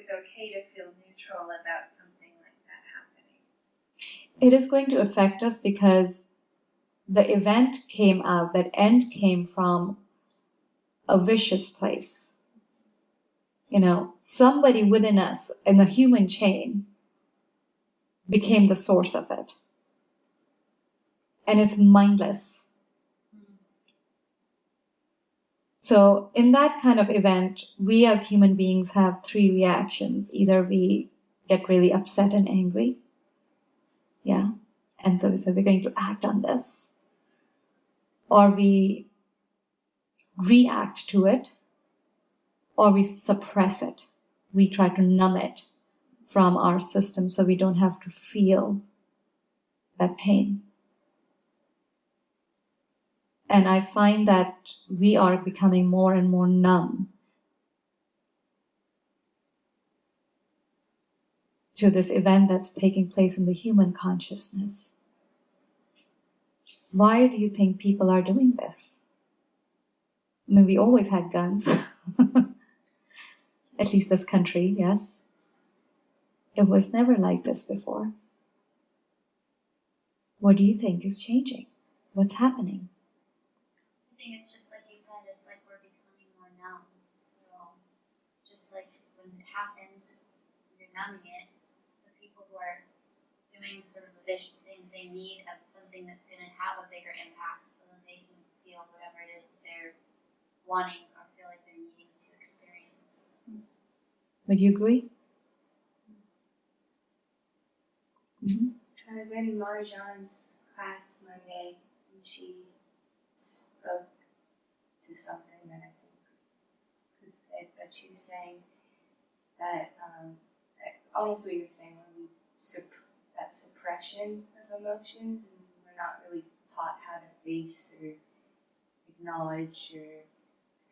it's okay to feel neutral about something like that happening? It is going to affect us because the event came out, that end came from a vicious place. Somebody within us in the human chain became the source of it. And it's mindless. So in that kind of event, we as human beings have three reactions. Either we get really upset and angry. Yeah. And so we said, we're going to act on this. Or we react to it. Or we suppress it. We try to numb it from our system so we don't have to feel that pain. And I find that we are becoming more and more numb to this event that's taking place in the human consciousness. Why do you think people are doing this? I mean, we always had guns. At least this country, yes. It was never like this before. What do you think is changing? What's happening? I think it's just like you said, it's like we're becoming more numb. So just like when it happens, you're numbing it, the people who are doing sort of the vicious things, they need something that's going to have a bigger impact so that they can feel whatever it is that they're wanting or feel like they're needing to experience. Would you agree? Mm-hmm. I was in Marjan's class Monday, and she spoke to something that I think could fit, but she was saying that almost what you're saying, when we that suppression of emotions, and we're not really taught how to face or acknowledge or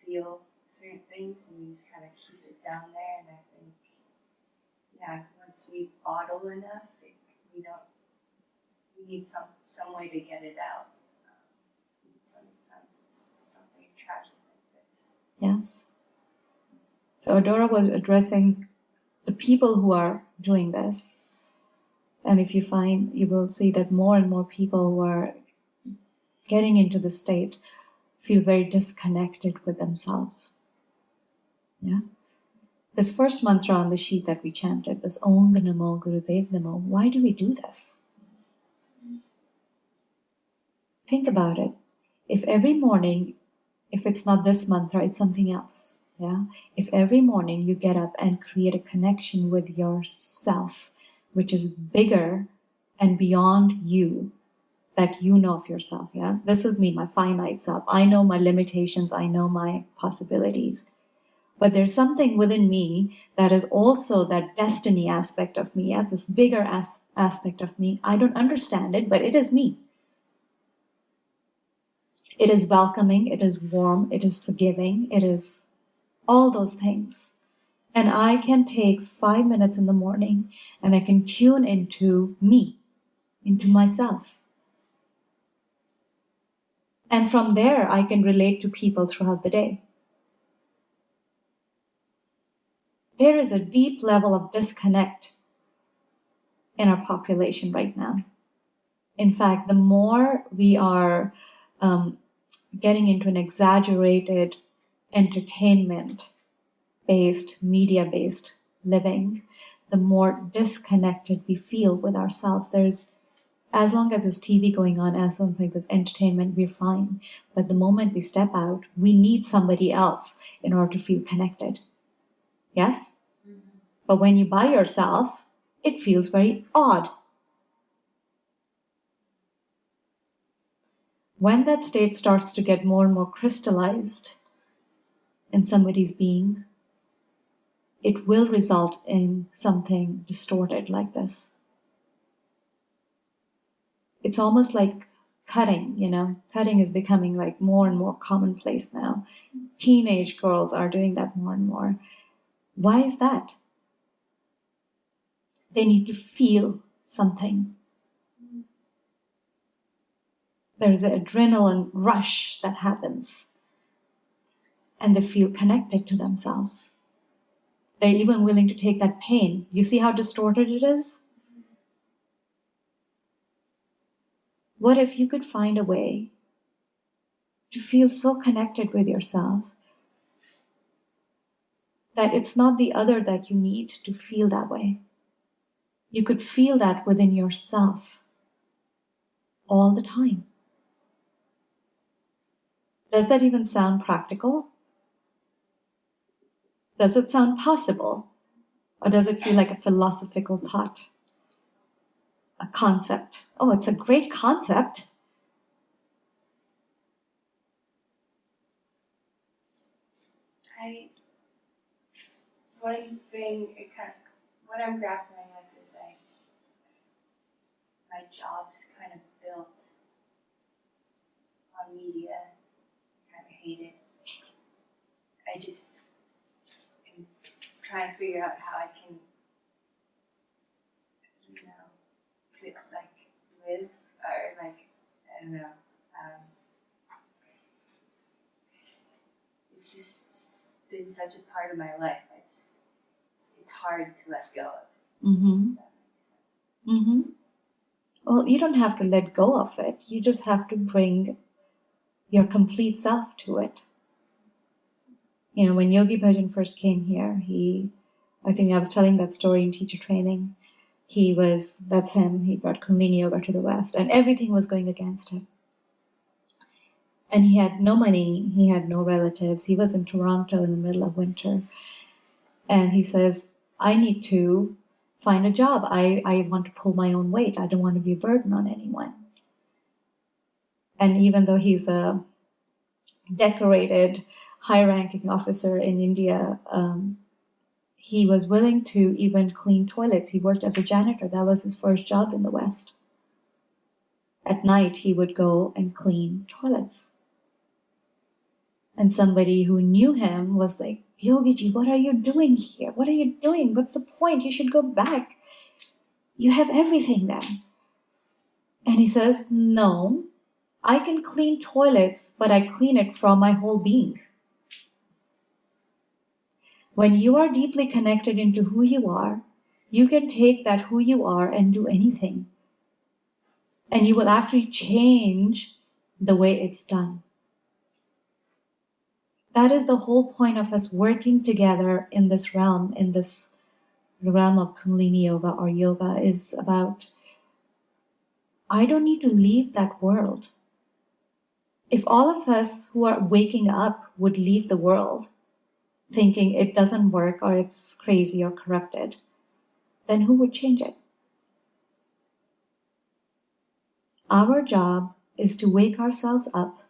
feel certain things, and we just kind of keep it down there. And I think, once we bottle enough, we need some way to get it out. Sometimes it's something tragic like this. Yes. So Adora was addressing the people who are doing this. And if you find, you will see that more and more people who are getting into the state feel very disconnected with themselves. Yeah. This first mantra on the sheet that we chanted, this Om Namo Gurudev Namo, why do we do this? Think about it. If every morning, if it's not this mantra, it's something else. Yeah. If every morning you get up and create a connection with yourself, which is bigger and beyond you, that you know of yourself. Yeah. This is me, my finite self. I know my limitations. I know my possibilities. But there's something within me that is also that destiny aspect of me. Yeah? This bigger aspect of me. I don't understand it, but it is me. It is welcoming, it is warm, it is forgiving, it is all those things. And I can take 5 minutes in the morning and I can tune into me, into myself. And from there, I can relate to people throughout the day. There is a deep level of disconnect in our population right now. In fact, the more we are getting into an exaggerated entertainment-based, media-based living, the more disconnected we feel with ourselves. As long as there's TV going on, as long as there's entertainment, we're fine. But the moment we step out, we need somebody else in order to feel connected. Yes? Mm-hmm. But when you're by yourself, it feels very odd. When that state starts to get more and more crystallized in somebody's being, it will result in something distorted like this. It's almost like cutting, Cutting is becoming like more and more commonplace now. Teenage girls are doing that more and more. Why is that? They need to feel something. There is an adrenaline rush that happens, and they feel connected to themselves. They're even willing to take that pain. You see how distorted it is? What if you could find a way to feel so connected with yourself that it's not the other that you need to feel that way? You could feel that within yourself all the time. Does that even sound practical? Does it sound possible? Or does it feel like a philosophical thought? A concept? Oh, it's a great concept. One thing, what I'm grappling with is my job's kind of built on media. I kind of hate it. I just am trying to figure out how I can, live, or I don't know. It's just been such a part of my life. It's hard to let go of. Mm-hmm. If that makes sense. Mm-hmm. Well, you don't have to let go of it. You just have to bring your complete self to it. You know, when Yogi Bhajan first came here, I think I was telling that story in teacher training. That's him. He brought Kundalini Yoga to the West, and everything was going against him. And he had no money. He had no relatives. He was in Toronto in the middle of winter. And he says, I need to find a job. I want to pull my own weight. I don't want to be a burden on anyone. And even though he's a decorated, high-ranking officer in India, he was willing to even clean toilets. He worked as a janitor. That was his first job in the West. At night, he would go and clean toilets. And somebody who knew him was like, Yogiji, what are you doing here? What are you doing? What's the point? You should go back. You have everything then. And he says, no, I can clean toilets, but I clean it from my whole being. When you are deeply connected into who you are, you can take that who you are and do anything. And you will actually change the way it's done. That is the whole point of us working together in this realm of Kundalini Yoga or yoga, is about, I don't need to leave that world. If all of us who are waking up would leave the world thinking it doesn't work or it's crazy or corrupted, then who would change it? Our job is to wake ourselves up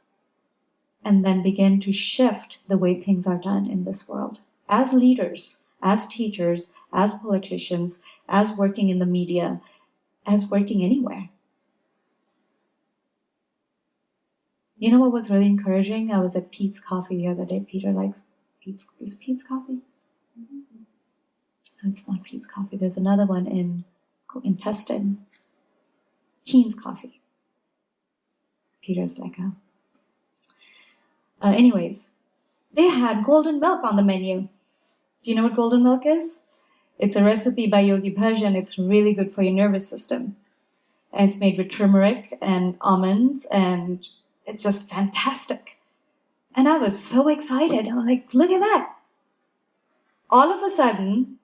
and then begin to shift the way things are done in this world. As leaders, as teachers, as politicians, as working in the media, as working anywhere. You know what was really encouraging? I was at Peet's Coffee the other day. Peter likes Peet's. Is it Peet's Coffee? Mm-hmm. No, it's not Peet's Coffee. There's another one in Tustin. Keen's Coffee. Peter's like, anyways, they had golden milk on the menu. Do you know what golden milk is? It's a recipe by Yogi Bhajan. It's really good for your nervous system. And it's made with turmeric and almonds, and it's just fantastic. And I was so excited. I was like, look at that. All of a sudden,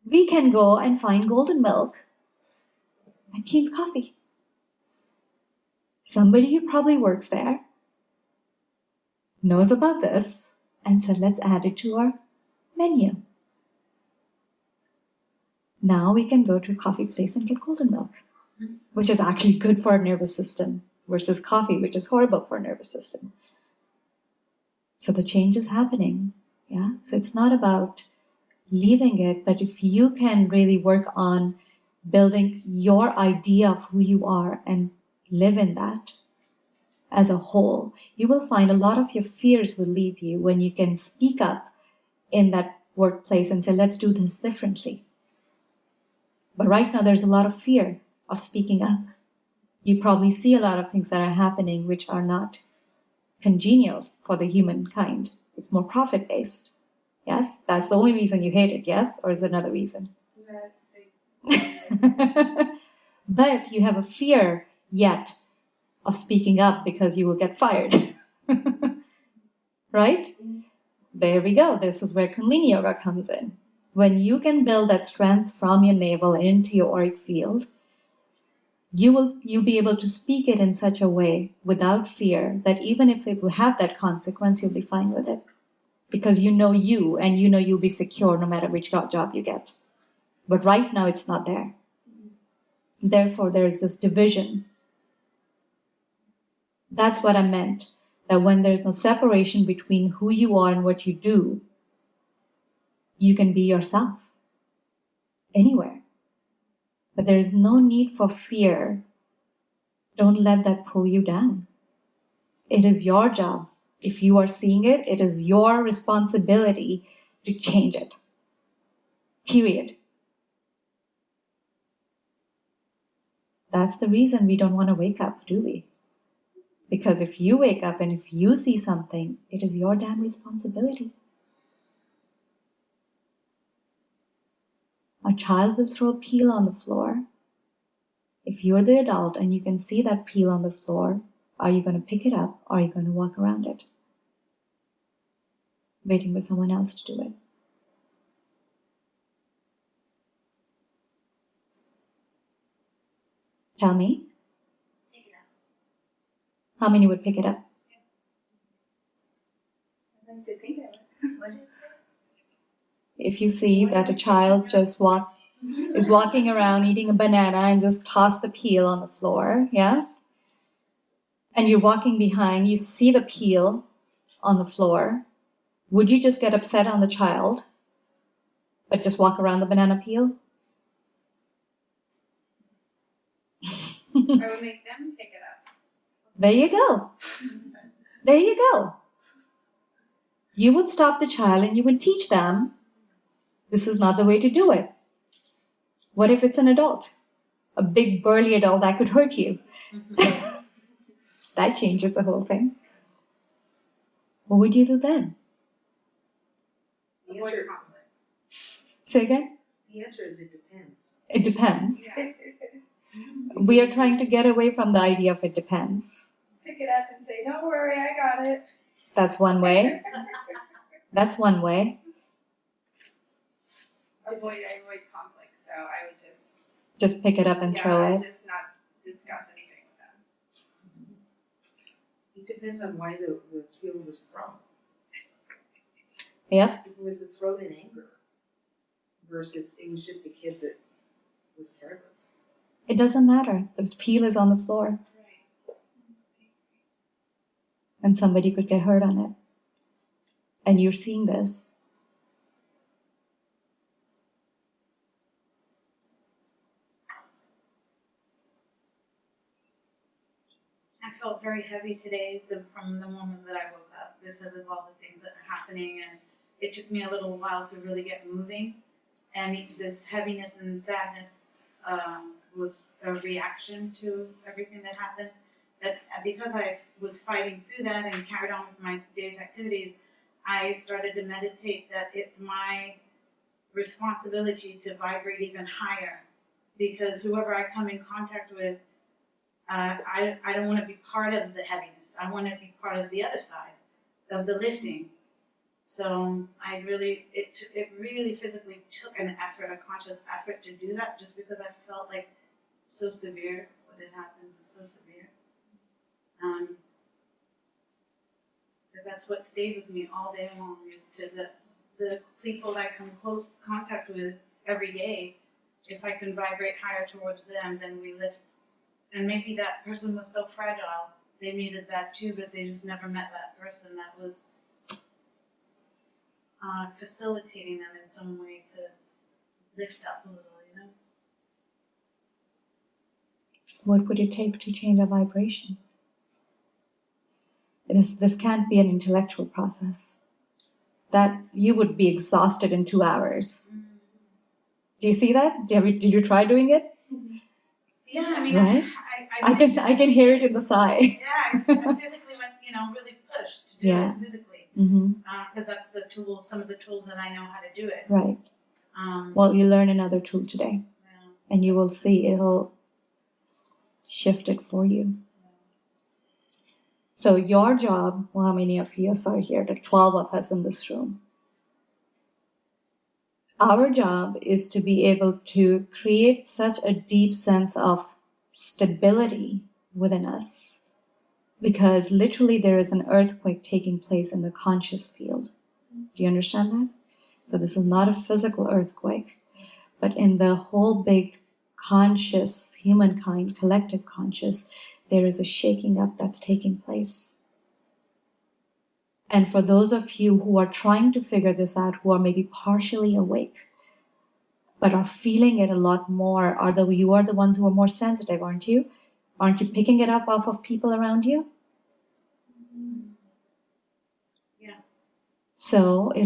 we can go and find golden milk at Keen's Coffee. Somebody who probably works there knows about this and said, let's add it to our menu. Now we can go to a coffee place and get golden milk, which is actually good for our nervous system, versus coffee, which is horrible for our nervous system. So the change is happening. Yeah. So it's not about leaving it, but if you can really work on building your idea of who you are and live in that as a whole, you will find a lot of your fears will leave you when you can speak up in that workplace and say, let's do this differently. But right now there's a lot of fear of speaking up. You probably see a lot of things that are happening which are not congenial for the humankind. It's more profit-based. Yes? That's the only reason you hate it, yes? Or is it another reason? That's big. But you have a fear yet of speaking up because you will get fired. Right? There we go. This is where Kundalini Yoga comes in. When you can build that strength from your navel into your auric field, you'll be able to speak it in such a way without fear that even if you have that consequence, you'll be fine with it. Because you know you, and you know you'll be secure no matter which job you get. But right now it's not there. Therefore, there is this division. That's what I meant. That when there's no separation between who you are and what you do, you can be yourself. Anywhere. But there is no need for fear. Don't let that pull you down. It is your job. If you are seeing it, it is your responsibility to change it. Period. That's the reason we don't want to wake up, do we? Because if you wake up and if you see something, it is your damn responsibility. A child will throw a peel on the floor. If you're the adult and you can see that peel on the floor, are you going to pick it up or are you going to walk around it? Waiting for someone else to do it. Tell me, Pick it up. how many would pick it up? I'd like to think of it. What is it? If you see that a child just is walking around eating a banana and just toss the peel on the floor, yeah? And you're walking behind, you see the peel on the floor, would you just get upset on the child, but just walk around the banana peel? I would make them pick it up. There you go. There you go. You would stop the child and you would teach them, this is not the way to do it. What if it's an adult? A big burly adult that could hurt you. That changes the whole thing. What would you do then? The answer, Say again? the answer is it depends. It depends. Yeah. We are trying to get away from the idea of it depends. Pick it up and say, "Don't worry, I got it." That's one way. That's one way. I avoid conflict, so I would Just pick it up and throw I it. would just not discuss anything with them. It depends on why the field was thrown. Yep. If it was the thrown in anger versus it was just a kid that was careless. It doesn't matter. The peel is on the floor and somebody could get hurt on it. And you're seeing this. I felt very heavy today from the moment that I woke up because of all the things that are happening, and it took me a little while to really get moving. And this heaviness and sadness was a reaction to everything that happened. That because I was fighting through that and carried on with my day's activities, I started to meditate that it's my responsibility to vibrate even higher, because whoever I come in contact with, I don't want to be part of the heaviness. I want to be part of the other side of the lifting. So it really physically took an effort, a conscious effort to do that, just because I felt like so severe. What had happened was so severe. But that's what stayed with me all day long, is to the people that I come close contact with every day. If I can vibrate higher towards them, then we lift. And maybe that person was so fragile, they needed that too, but they just never met that person that was facilitating them in some way to lift up a little, you know? What would it take to change our vibration? This can't be an intellectual process. That you would be exhausted in 2 hours. Do you see that? Did you try doing it? Yeah, I mean, Right? I can hear it in the sigh. Yeah, I physically went, really pushed to do Yeah. it physically. because that's the tool, some of the tools that I know how to do it. Right. Um, Well, you learn another tool today, yeah. and you will see it'll shift it for you. So your job, well, how many of us are here? There are 12 of us in this room. Our job is to be able to create such a deep sense of stability within us, because literally there is an earthquake taking place in the conscious field. Do you understand that? So this is not a physical earthquake, but in the whole big conscious, humankind, collective conscious, there is a shaking up that's taking place. And for those of you who are trying to figure this out, who are maybe partially awake, but are feeling it a lot more, you are the ones who are more sensitive, aren't you? Aren't you picking it up off of people around you? Yeah. So it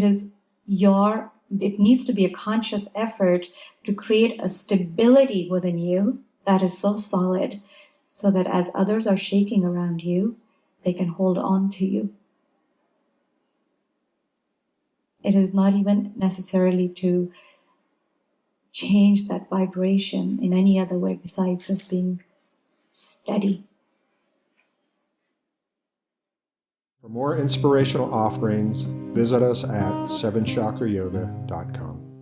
needs to be a conscious effort to create a stability within you that is so solid, so that as others are shaking around you, they can hold on to you. It is not even necessarily to change that vibration in any other way besides just being steady. For more inspirational offerings, visit us at sevenchakrayoga.com.